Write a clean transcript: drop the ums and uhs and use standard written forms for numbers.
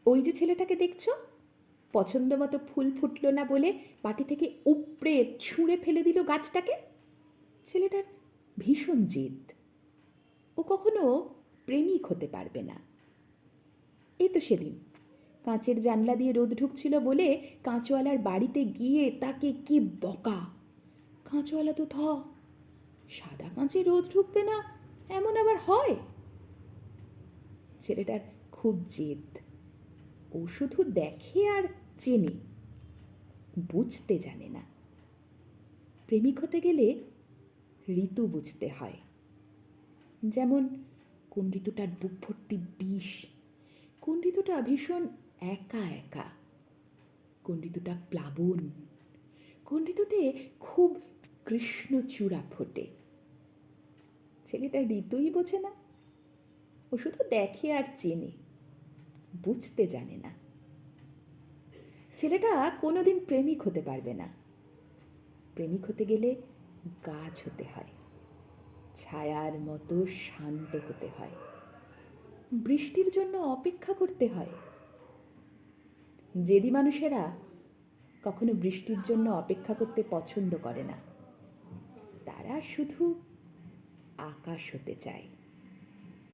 ওই যে ছেলেটাকে দেখছো, পছন্দ মতো ফুল ফুটলো না বলে বাটি থেকে উপড়ে ছুঁড়ে ফেলে দিল গাছটাকে। ছেলেটার ভীষণ জেদ, ও কখনো প্রেমিক হতে পারবে না। এই তো সেদিন কাঁচের জানলা দিয়ে রোদ ঢুকছিল বলে কাঁচওয়ালার বাড়িতে গিয়ে তাকে কি বকা। কাঁচওয়ালা তো সাদা কাঁচে রোদ ঢুকবে না এমন আবার হয়? ছেলেটার খুব জেদ, ও শুধু দেখে আর চেনে, বুঝতে জানে না। প্রেমিক হতে গেলে ঋতু বুঝতে হয়, যেমন কোন ঋতুটার বুক ভর্তি বিষ, কোন ঋতুটা ভীষণ একা একা, কোন ঋতুটা প্লাবন, কোন ঋতুতে খুব কৃষ্ণচূড়া ফোটে। ছেলেটা ঋতুই বোঝে না, ও শুধু দেখে আর চেনে, বুঝতে জানে না। ছেলেটা কোনোদিন প্রেমিক হতে পারবে না। প্রেমিক হতে গেলে গাছ হতে হয়, ছায়ার মতো শান্ত হতে হয়, বৃষ্টির জন্য অপেক্ষা করতে হয়। জেদি মানুষেরা কখনো বৃষ্টির জন্য অপেক্ষা করতে পছন্দ করে না, তারা শুধু আকাশ হতে চায়।